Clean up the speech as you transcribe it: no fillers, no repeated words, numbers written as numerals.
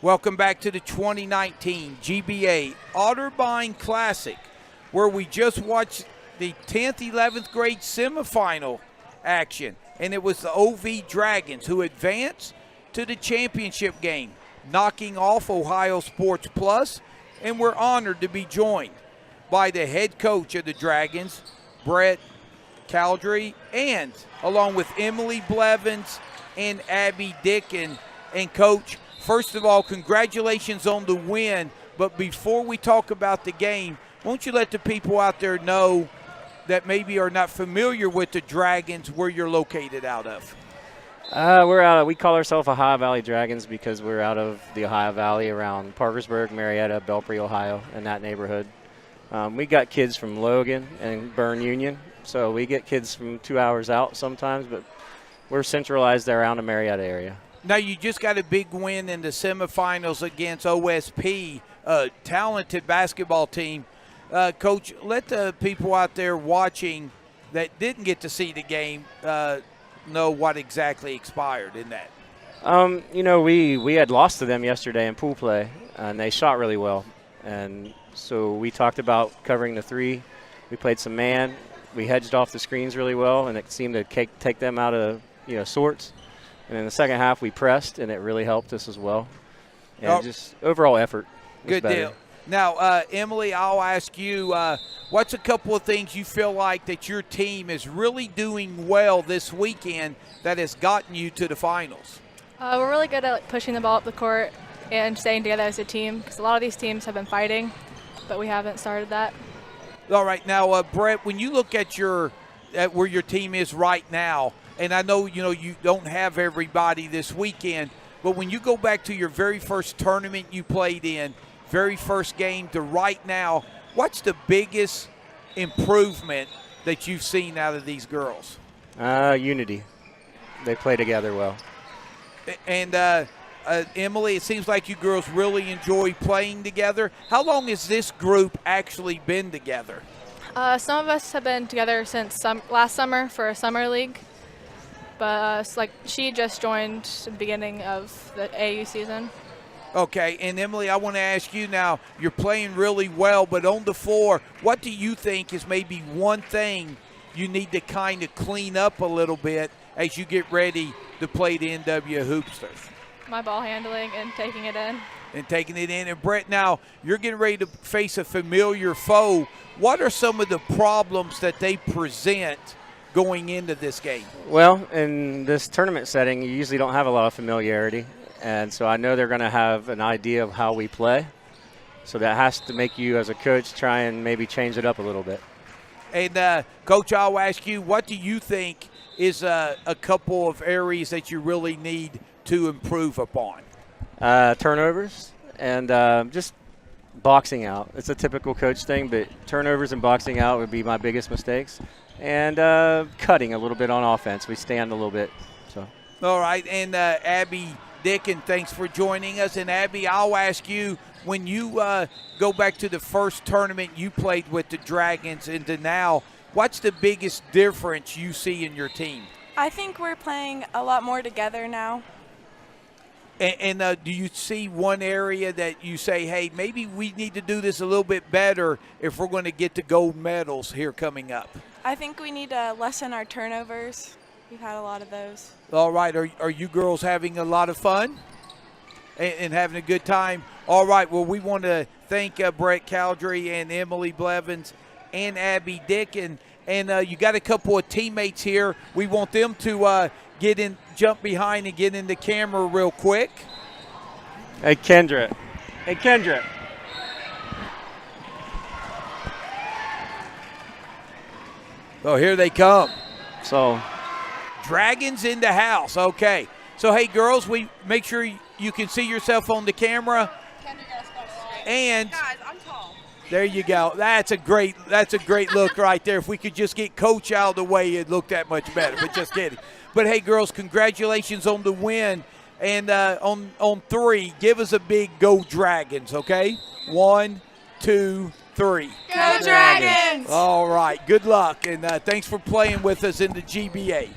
Welcome back to the 2019 GBA Otterbein Classic, where we just watched the 10th, 11th grade semifinal action, and it was the OV Dragons who advanced to the championship game, knocking off Ohio Sports Plus, and we're honored to be joined by the head coach of the Dragons, Brett Caldry, and along with Emily Blevins and Abby Dickin. And Coach, first of all, congratulations on the win, but before we talk about the game, won't you let the people out there know that maybe are not familiar with the Dragons, where you're located out of? We call ourselves Ohio Valley Dragons because we're out of the Ohio Valley around Parkersburg, Marietta, Belpre, Ohio, in that neighborhood. We got kids from Logan and Bern Union, so we get kids from 2 hours out sometimes, but we're centralized around the Marietta area. Now, you just got a big win in the semifinals against OSP, a talented basketball team. Coach, let the people out there watching that didn't get to see the game know what exactly expired in that. We had lost to them yesterday in pool play, and they shot really well. And so we talked about covering the three. We played some man. We hedged off the screens really well, and it seemed to take them out of sorts. And in the second half, we pressed, and it really helped us as well. And just overall effort was good better. Deal. Now, Emily, I'll ask you, what's a couple of things you feel like that your team is really doing well this weekend that has gotten you to the finals? We're really good at pushing the ball up the court and staying together as a team, because a lot of these teams have been fighting, but we haven't started that. All right. Now, Brett, when you look at where your team is right now, and I know, you don't have everybody this weekend, but when you go back to your very first tournament you played in, very first game to right now, what's the biggest improvement that you've seen out of these girls? Unity. They play together well. And Emily, it seems like you girls really enjoy playing together. How long has this group actually been together? Some of us have been together since last summer for a summer league. But she just joined the beginning of the AU season. Okay, and Emily, I want to ask you now, you're playing really well, but on the floor, what do you think is maybe one thing you need to kind of clean up a little bit as you get ready to play the NW Hoopsters? My ball handling and taking it in. And Brett, now you're getting ready to face a familiar foe. What are some of the problems that they present going into this game? Well, in this tournament setting, you usually don't have a lot of familiarity, and so I know they're going to have an idea of how we play. So that has to make you, as a coach, try and maybe change it up a little bit. And, Coach, I'll ask you, what do you think is a couple of areas that you really need to improve upon? Turnovers and just boxing out. It's a typical coach thing, but turnovers and boxing out would be my biggest mistakes. And cutting a little bit on offense. We stand a little bit. So. All right, and Abby Dickin, thanks for joining us. And Abby, I'll ask you, when you go back to the first tournament you played with the Dragons and to now, what's the biggest difference you see in your team? I think we're playing a lot more together now. And do you see one area that you say, hey, maybe we need to do this a little bit better if we're going to get the gold medals here coming up? I think we need to lessen our turnovers. We've had a lot of those. All right. Are you girls having a lot of fun and having a good time? All right. Well, we want to thank Brett Caldry and Emily Blevins and Abby Dickin. And you got a couple of teammates here. We want them to jump behind and get in the camera real quick. Hey, Kendra. Oh, here they come. So, Dragons in the house. Okay. So, hey, girls, we make sure you can see yourself on the camera. And guys, I'm tall. There you go. That's a great look right there. If we could just get Coach out of the way, it'd look that much better. But just kidding. But hey, girls, congratulations on the win. And on three, give us a big go Dragons, okay? 1, 2, 3. Go Dragons! All right. Good luck. And thanks for playing with us in the GBA.